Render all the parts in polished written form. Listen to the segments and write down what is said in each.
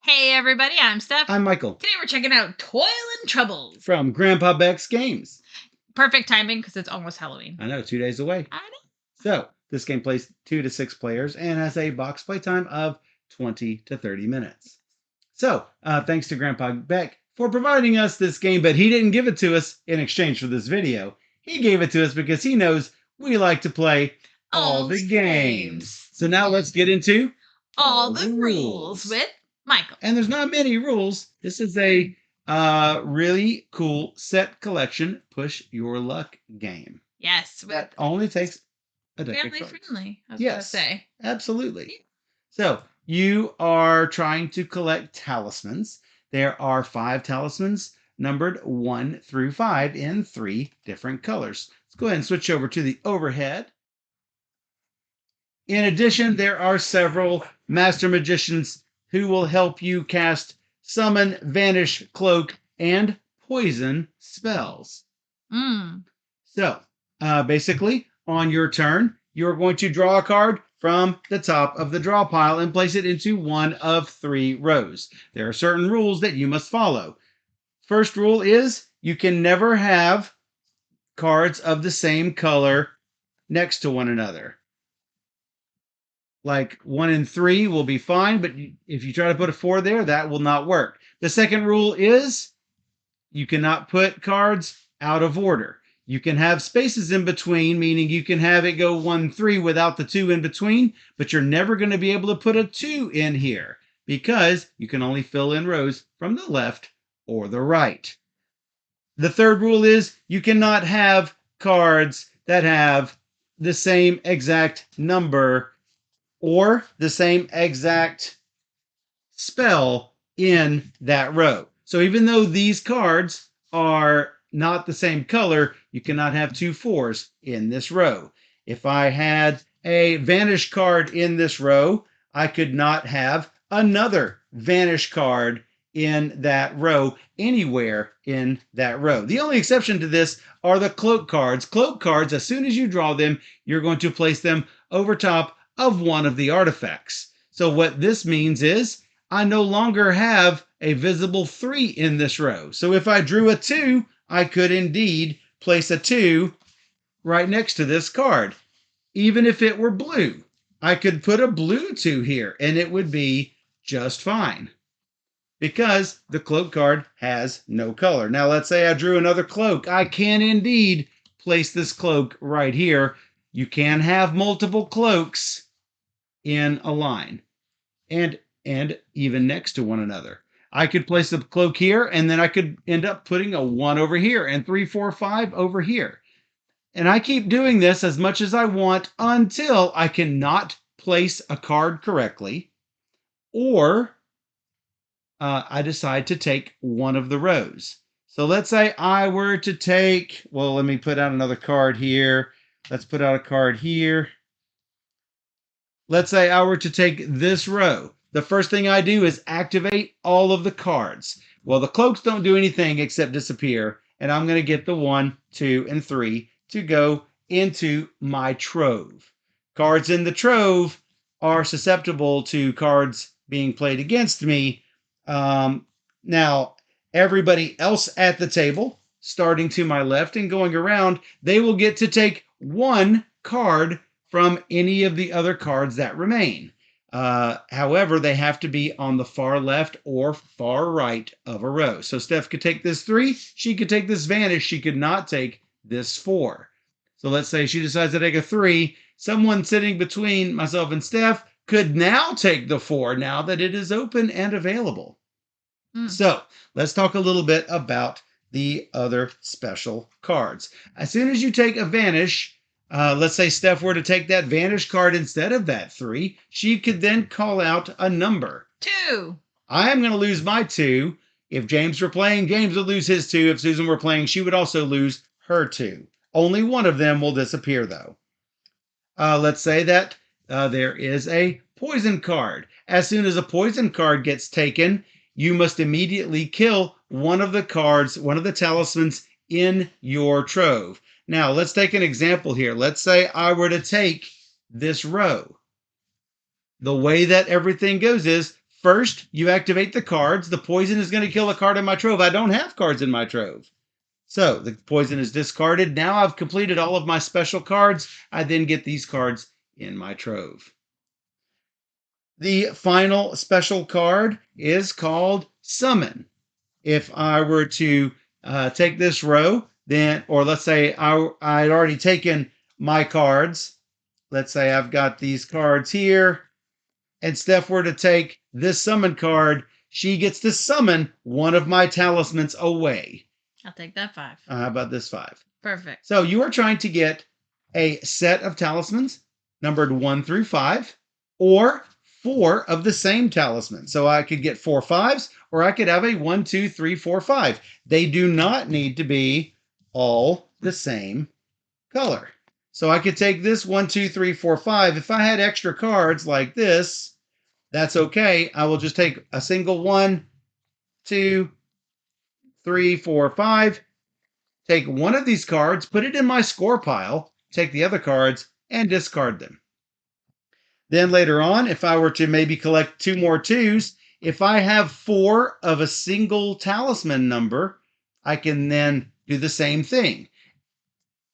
Hey everybody, I'm Steph. I'm Michael Today we're checking out Toil Troublez. from Grandpa Beck's Games. Perfect timing because it's almost Halloween. I know, 2 days away. I know. So, this game plays 2 to 6 players and has a box play time of 20 to 30 minutes. So, thanks to Grandpa Beck for providing us this game, but he didn't give it to us in exchange for this video. He gave it to us because he knows we like to play all the games. So now let's get into all the rules with Michael. And there's not many rules. This is a really cool set collection push your luck game. Yes. That only takes a deck of cards. Family friendly, I was Yes, going to say. Absolutely. So you are trying to collect talismans. There are 5 talismans numbered 1 through 5 in 3 different colors. Let's go ahead and switch over to the overhead. In addition, there are several master magicians who will help you cast summon, vanish, cloak, and poison spells. So, basically, on your turn, you're going to draw a card from the top of the draw pile and place it into one of 3 rows. There are certain rules that you must follow. First rule is you can never have cards of the same color next to one another. Like 1 and 3 will be fine, but if you try to put a 4 there, that will not work. The second rule is you cannot put cards out of order. You can have spaces in between, meaning you can have it go 1, 3 without the 2 in between, but you're never going to be able to put a 2 in here because you can only fill in rows from the left or the right. The third rule is you cannot have cards that have the same exact number or the same exact spell in that row. So even though these cards are not the same color, you cannot have 2 4s in this row. If I had a vanish card in this row, I could not have another vanish card in that row anywhere in that row. The only exception to this are the cloak cards. Cloak cards, as soon as you draw them, you're going to place them over top of one of the artifacts. So what this means is I no longer have a visible 3 in this row. So if I drew a 2, I could indeed place a 2 right next to this card. Even if it were blue, I could put a blue 2 here and it would be just fine because the cloak card has no color. Now let's say I drew another cloak. I can indeed place this cloak right here. You can have multiple cloaks in a line and even next to one another. I could place the cloak here and then I could end up putting a 1 over here and 3, 4, 5 over here. And I keep doing this as much as I want until I cannot place a card correctly or I decide to take one of the rows. So let's say I were to take, well, let me put out another card here. Let's put out a card here. Let's say I were to take this row. The first thing I do is activate all of the cards. Well, the cloaks don't do anything except disappear, and I'm going to get the 1, 2, and 3 to go into my trove. Cards in the trove are susceptible to cards being played against me. Now, everybody else at the table, starting to my left and going around, they will get to take 1 card from any of the other cards that remain. However, they have to be on the far left or far right of a row. So Steph could take this 3. She could take this vanish. She could not take this 4. So let's say she decides to take a 3. Someone sitting between myself and Steph could now take the 4 now that it is open and available. So let's talk a little bit about the other special cards. As soon as you take a vanish, let's say Steph were to take that vanish card instead of that 3, she could then call out a number. 2. I am going to lose my 2. If James were playing, James would lose his 2. If Susan were playing, she would also lose her 2. Only one of them will disappear, though. Let's say that there is a poison card. As soon as a poison card gets taken, you must immediately kill one of the cards, one of the talismans in your trove. Now, let's take an example here. Let's say I were to take this row. The way that everything goes is First, you activate the cards. The poison is going to kill a card in my trove. I don't have cards in my trove. So the poison is discarded. Now I've completed all of my special cards. I then get these cards in my trove. The final special card is called Summon. If I were to take this row, then, or let's say I'd already taken my cards. Let's say I've got these cards here, and Steph were to take this summon card, she gets to summon one of my talismans away. I'll take that 5. How about this 5? Perfect. So you are trying to get a set of talismans numbered 1 through 5, or 4 of the same talisman. So I could get 4 5s, or I could have a 1, 2, 3, 4, 5. They do not need to be all the same color. So I could take this 1, 2, 3, 4, 5. If I had extra cards like this, that's okay. I will just take a single 1, 2, 3, 4, 5. Take one of these cards, put it in my score pile, take the other cards, and discard them. Then later on, if I were to maybe collect 2 more 2s, if I have 4 of a single talisman number, I can then do the same thing.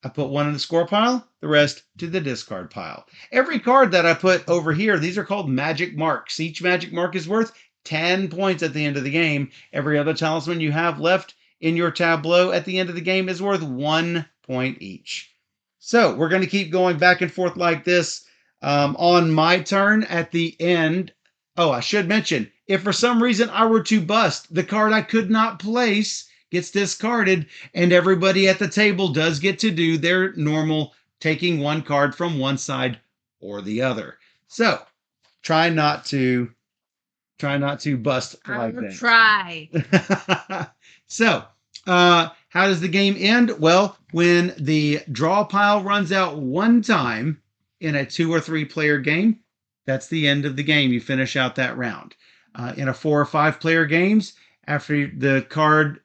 I put 1 in the score pile, the rest to the discard pile. Every card that I put over here, these are called magic marks. Each magic mark is worth 10 points at the end of the game. Every other talisman you have left in your tableau at the end of the game is worth 1 point each. So we're going to keep going back and forth like this. On my turn at the end, I should mention, if for some reason I were to bust, the card I could not place gets discarded, and everybody at the table does get to do their normal taking one card from one side or the other. So try not to bust like that. Try. So how does the game end? Well, when the draw pile runs out one time in a 2 or 3 player game, that's the end of the game. You finish out that round. In a 4 or 5 player games, after the card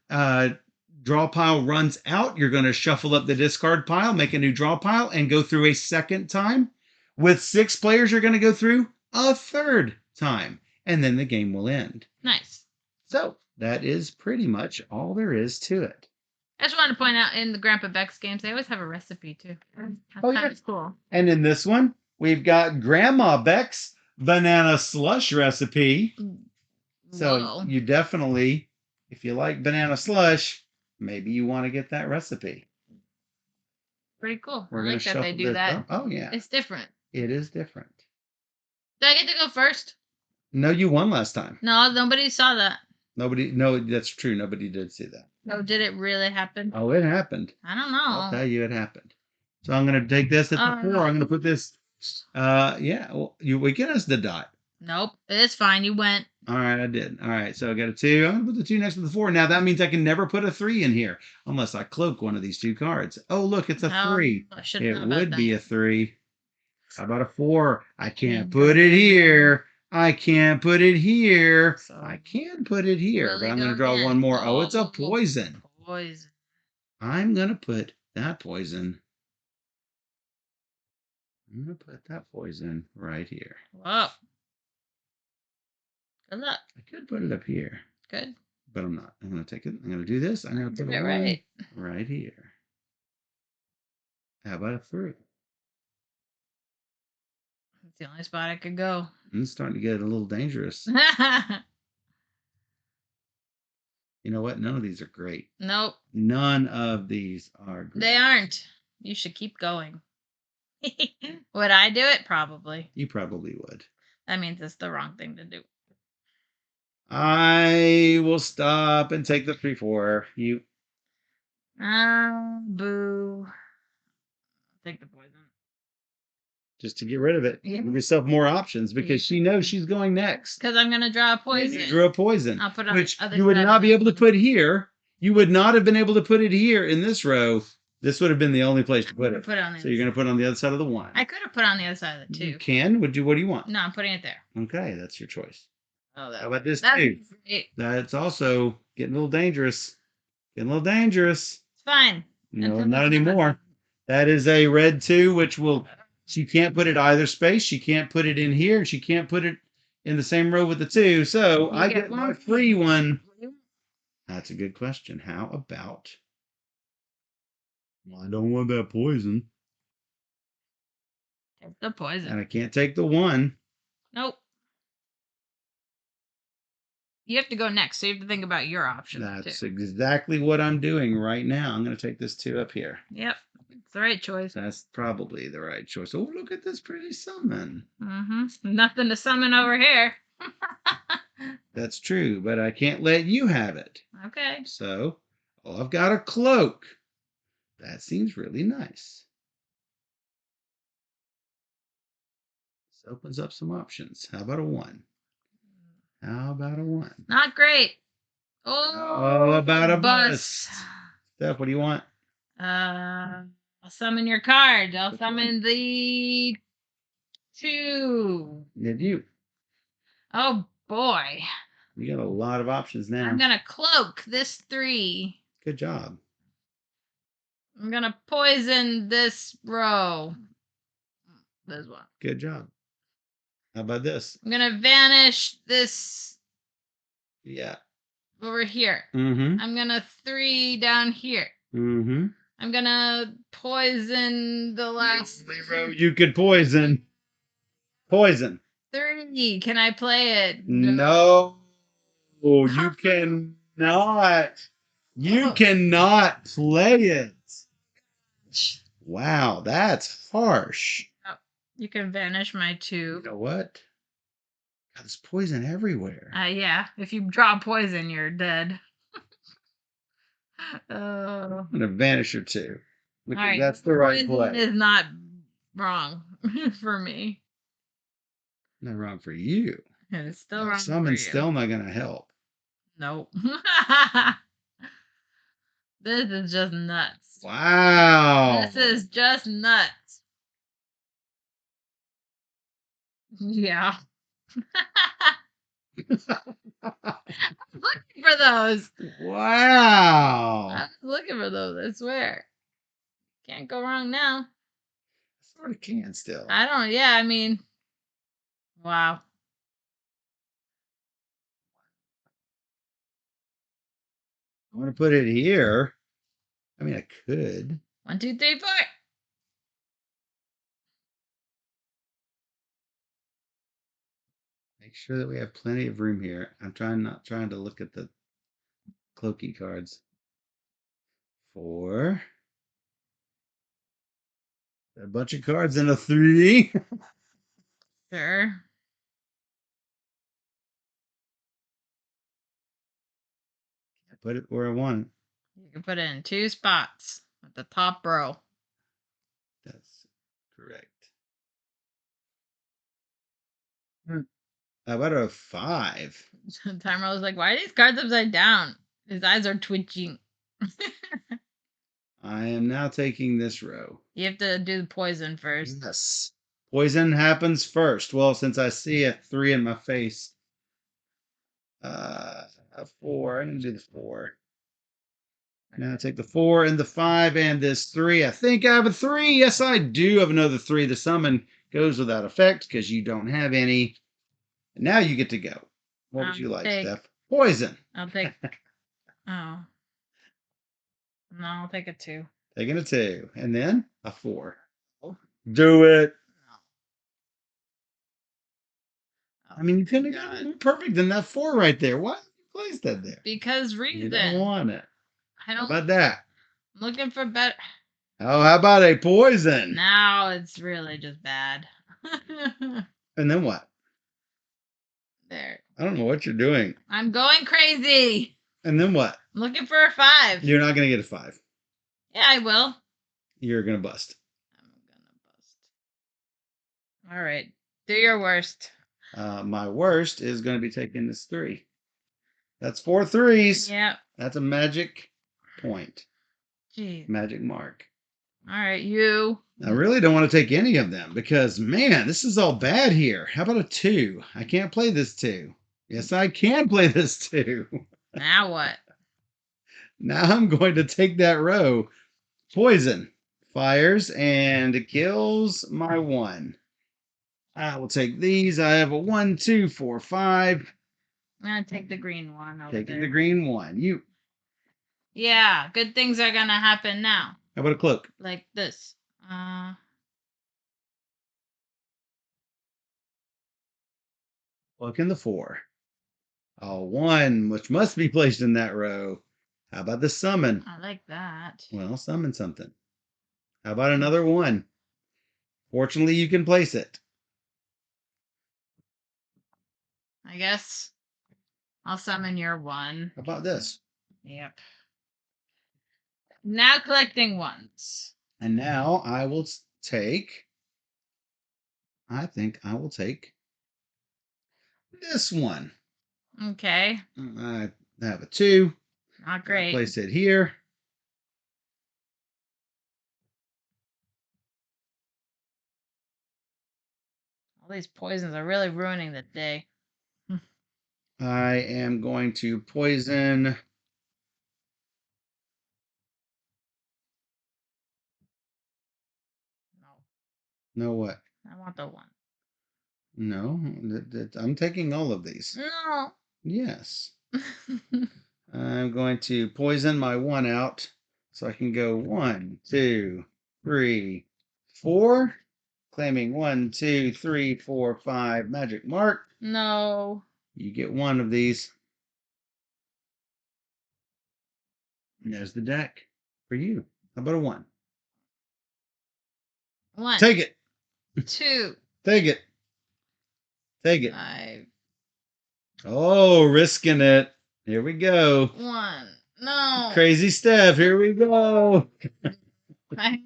draw pile runs out, you're going to shuffle up the discard pile, make a new draw pile, and go through a second time. With 6 players, you're going to go through a third time, and then the game will end. Nice. So that is pretty much all there is to it. I just wanted to point out, in the Grandpa Beck's games, they always have a recipe, too. That's cool. And in this one, we've got Grandma Beck's banana slush recipe. So you definitely, if you like banana slush, maybe you want to get that recipe. Pretty cool. We're I like that they do that. Oh, yeah. It's different. It is different. Did I get to go first? No, you won last time. No, nobody saw that. No, that's true. Nobody did see that. Oh, did it really happen? Oh, it happened. I don't know. I'll tell you it happened. So I'm going to take this at the 4. I'm going to put this, we get us the dot. Nope, it's fine. You went. All right, I did. All right, so I got a 2. I'm going to put the 2 next to the 4. Now, that means I can never put a 3 in here unless I cloak one of these 2 cards. Oh, look, it's a 3. It would be a 3. How about a 4? I can't put it here. I can't put it here. I can put it here, but I'm going to draw one more. Oh, it's a poison. Poison. I'm going to put that poison. I'm going to put that poison right here. Whoa. Good luck. I could put it up here. Good. But I'm not. I'm going to take it. I'm going to do this. I'm going to put it right here. How about a 3? That's the only spot I could go. It's starting to get a little dangerous. You know what? None of these are great. Nope. None of these are great. They aren't. You should keep going. Would I do it? Probably. You probably would. That means it's the wrong thing to do. I will stop and take the 3-4. You. Boo. Take the poison. Just to get rid of it. Yeah. Give yourself more options because she knows she's going next. Because I'm going to draw a poison. You drew a poison. I'll put it on which the other you would side not be able to put here. You would not have been able to put it here in this row. This would have been the only place to put it. Put it on the so you're going to put it on the other side of the 1. I could have put it on the other side of the 2. You can. What do you want? No, I'm putting it there. Okay, that's your choice. Oh, how about this that's too? Great. That's also getting a little dangerous. Getting a little dangerous. It's fine. No, not anymore. That is a red 2, which will. She can't put it either space. She can't put it in here. She can't put it in the same row with the 2, so You I get get my one free one. That's a good question. How about... Well, I don't want that poison. Take the poison. And I can't take the 1. Nope. You have to go next, so you have to think about your options That's too. exactly what I'm doing right now. I'm going to take this 2 up here. Yep. It's the right choice. That's probably the right choice. Oh, look at this pretty summon. Nothing to summon over here. That's true, but I can't let you have it. Okay. So, oh, I've got a cloak. That seems really nice. This opens up some options. How about a 1? How about a 1? Not great. Oh, about a bust. Steph, what do you want? I'll summon your card. I'll summon the 2. Did you? Oh boy. You got a lot of options now. I'm gonna cloak this 3. Good job. I'm gonna poison this row. This one. Good job. How about this? I'm gonna vanish this Yeah. over here. Mm-hmm. I'm gonna 3 down here. Mm-hmm. I'm gonna poison the last row you could poison. Poison. 3. Can I play it? No. You cannot. You cannot play it. Wow, that's harsh. Oh, you can vanish my 2. You know what? God, there's poison everywhere. Yeah. If you draw poison, you're dead. I'm gonna vanish your 2. Because right. that's the right Poison play. is not wrong for me. Not wrong for you. And it's still wrong for Summon's you. still not gonna help. Nope. This is just nuts. Wow. This is just nuts. Yeah. I was looking for those. Wow. I was looking for those, I swear. Can't go wrong now. Sort of can still. Yeah, I mean, wow. I want to put it here. I mean, I could. 1, 2, 3, 4. Make sure that we have plenty of room here. I'm not trying to look at the cloaky cards. 4. A bunch of cards in a 3. Sure. I put it where I want it. You can put it in 2 spots at the top row. That's correct. How about a 5? Timer was like, why are these cards upside down? His eyes are twitching. I am now taking this row. You have to do the poison first. Yes. Poison happens first. Well, since I see a 3 in my face. A 4. I didn't do the 4. Now I take the 4 and the 5 and this 3. I think I have a 3. Yes, I do have another 3. The summon goes without effect because you don't have any. And now you get to go. What would you like, Steph? Poison. I'll take... Oh. No, I'll take a 2. Taking a 2. And then a 4. Do it. I mean, you couldn't have gotten it perfect in that 4 right there. Why did you place that there? Because reason. You don't want it. I don't... How about that? I'm looking for better... Oh, how about a poison? Now it's really just bad. And then what? There. I don't know what you're doing. I'm going crazy. And then what? I'm looking for a 5. You're not going to get a 5. Yeah, I will. You're going to bust. I'm gonna bust. All right. Do your worst. My worst is going to be taking this 3. That's 4 3s. Yep. That's a magic point. Jeez. Magic mark. All right, you. I really don't want to take any of them because, man, this is all bad here. How about a 2? I can't play this 2. Yes, I can play this 2. Now what? Now I'm going to take that row. Poison. Fires and it kills my 1. I will take these. I have a 1, 2, 4, 5. I'm gonna take the green one over Taking there. the green one. You. Yeah, good things are gonna happen now. How about a cloak? Like this. Cloak in the 4. A 1, which must be placed in that row. How about the summon? I like that. Well, summon something. How about another 1? Fortunately, you can place it. I guess I'll summon your 1. How about this? Yep. Now collecting ones. And now I will take. I think I will take this one. Okay. I have a 2. Not I great. place it here. All these poisons are really ruining the day. I am going to poison. No. No what? I want the 1. No, I'm taking all of these. No. Yes. I'm going to poison my 1 out so I can go 1, 2, 3, 4. Claiming 1, 2, 3, 4, 5 magic mark. No. You get 1 of these. And there's the deck for you. How about a 1? 1. Take it. 2. Take it. Take it. 5. Oh, risking it. Here we go. 1. No. Crazy Steph. Here we go. I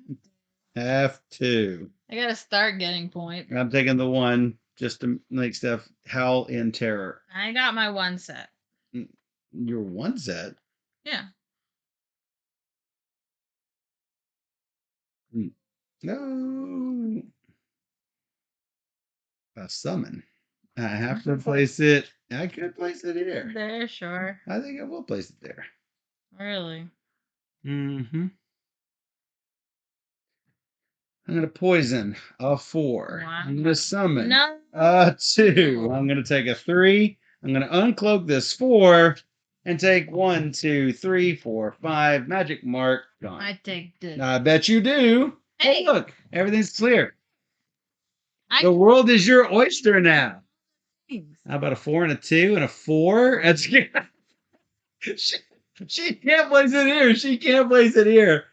Have to. gotta start getting points. I'm taking the 1 just to make Steph howl in terror. I got my 1 set. Your 1 set? Yeah. No. A summon. I have to place it. I could place it here. There, sure. I think I will place it there. Really? Mm-hmm. I'm going to poison a 4. Wow. I'm going to summon No. a 2. I'm going to take a 3. I'm going to uncloak this 4 and take 1, 2, 3, 4, 5. Magic mark. Gone. I take this. I bet you do. Hey. Oh, look. Everything's clear. I The world is your oyster now. Thanks. How about a 4 and a 2 and a 4? That's she can't place it here. She can't place it here.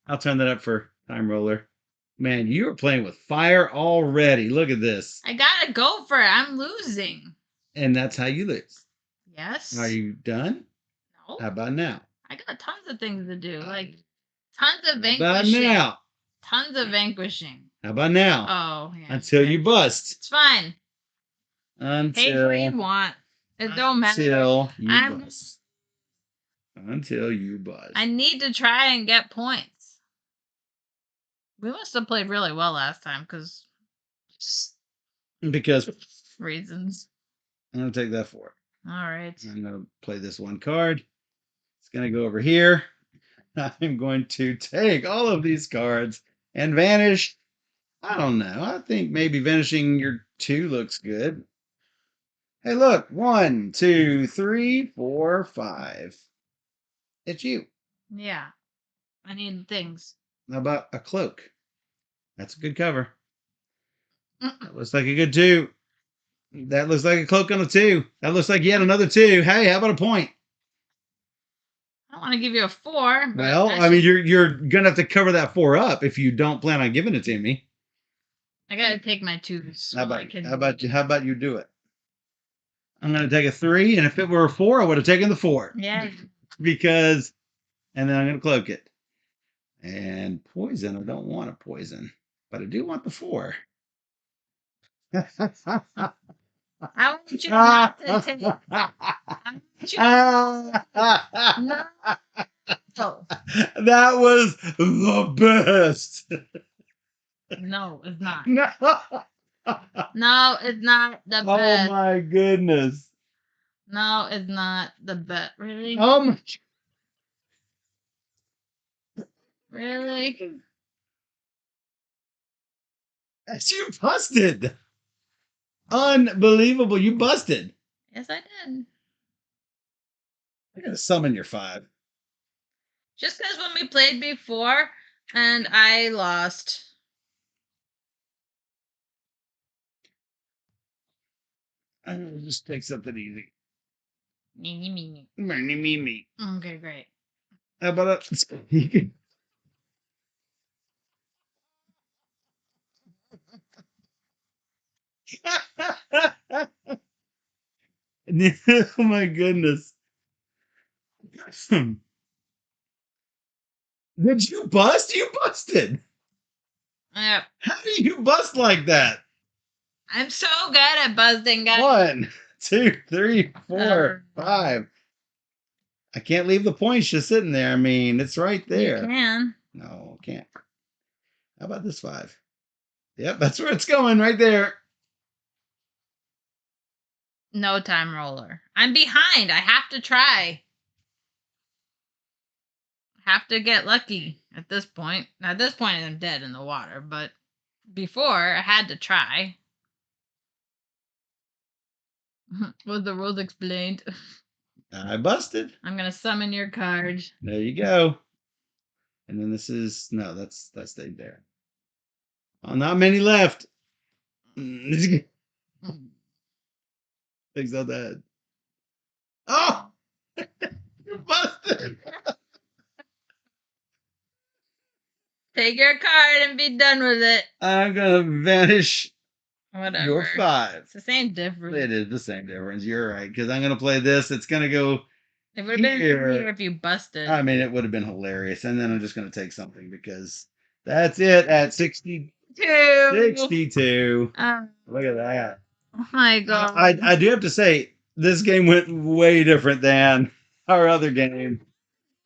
I'll turn that up for time roller. Man, you are playing with fire already. Look at this. I gotta go for it. I'm losing. And that's how you lose. Yes. Are you done? No. How about now? I got tons of things to do. Like tons of How about vanquishing. now? Tons of vanquishing. How about now? Oh, yeah. Until okay. you bust. It's fine. Until Pay for you want. It don't matter. Until you I'm- bust. Until you bust. I need to try and get points. We must have played really well last time because Because reasons. I'm gonna take that 4. All right. I'm gonna play this 1 card. It's gonna go over here. I'm going to take all of these cards and vanish. I don't know. I think maybe vanishing your 2 looks good. Hey, look. 1, 2, 3, 4, 5. It's you. Yeah. I need things. How about a cloak? That's a good cover. That looks like a good 2. That looks like a cloak on a 2. That looks like yet another 2. Hey, how about a point? I don't want to give you a 4. But Well, I mean, you're gonna have to cover that 4 up if you don't plan on giving it to me. I gotta take my 2s. How about you do it? I'm gonna take a 3, and if it were a 4, I would have taken the 4. Yeah. Because, and then I'm gonna cloak it. And poison, I don't want a poison, but I do want the 4. I want you not to take. I want you no. Oh. That was the best. No, it's not. No. No, it's not the Oh best. my goodness. No, it's not the best. Really? Oh my. Really? You busted. Unbelievable. You busted. Yes, I did. I gotta summon your 5. Just because when we played before and I lost. I'm gonna just take something easy. Me, me. Me. Okay, great. How about it? Oh my goodness. Did you bust? You busted. Yep. How do you bust like that? I'm so good at buzzing, guys. 1, 2, 3, 4, Uh, 5. I can't leave the points just sitting there. I mean, it's right there. You can. No, can't. How about this 5? Yep, that's where it's going right there. No time roller. I'm behind. I have to try. Have to get lucky at this point. At this point, I'm dead in the water, but before, I had to try. Was the rules explained? I busted. I'm going to summon your card. There you go. And then this is no, that stayed there. Oh, not many left. Things on that. Oh, you busted. Take your card and be done with it. I'm gonna vanish Whatever. your 5. It's the same difference. It is the same difference. You're right, because I'm gonna play this. It's gonna go. It would have been here. funnier if you busted. I mean, it would have been hilarious. And then I'm just gonna take something because that's it at 62. 62. Look at that. Oh my god. I do have to say, this game went way different than our other game.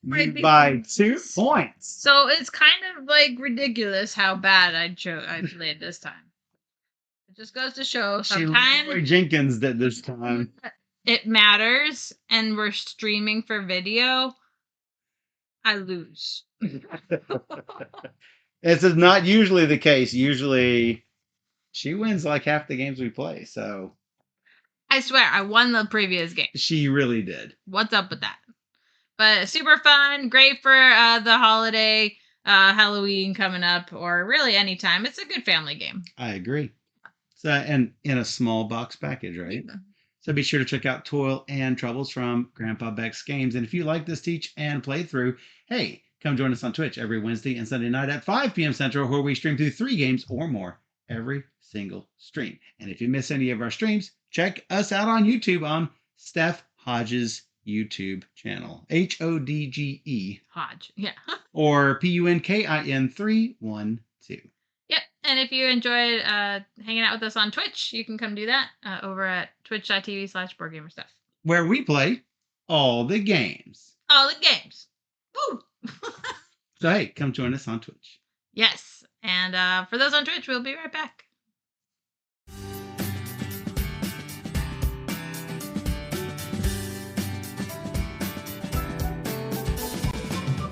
Right, By 2 points. So it's kind of like ridiculous how bad I played this time. It just goes to show sometimes Roy Jenkins did this time. it matters, and we're streaming for video. I lose. This is not usually the case. Usually, she wins like half the games we play. So I swear, I won the previous game. she really did. What's up with that? But super fun, great for the holiday, Halloween coming up, or really anytime. It's a good family game. I agree. So, and in a small box package, right? Yeah. So be sure to check out Toil and Troubles from Grandpa Beck's Games. And if you like this teach and playthrough, hey, come join us on Twitch every Wednesday and Sunday night at 5 p.m. Central, where we stream through 3 games or more every single stream. And if you miss any of our streams, check us out on YouTube on Steph Hodges' YouTube channel. HODGE. Hodge, yeah. Or PUNKIN 312. Yep, and if you enjoyed hanging out with us on Twitch, you can come do that over at twitch.tv/boardgamerstuff. Where we play all the games. All the games. Woo! So, hey, come join us on Twitch. Yes, and for those on Twitch, we'll be right back.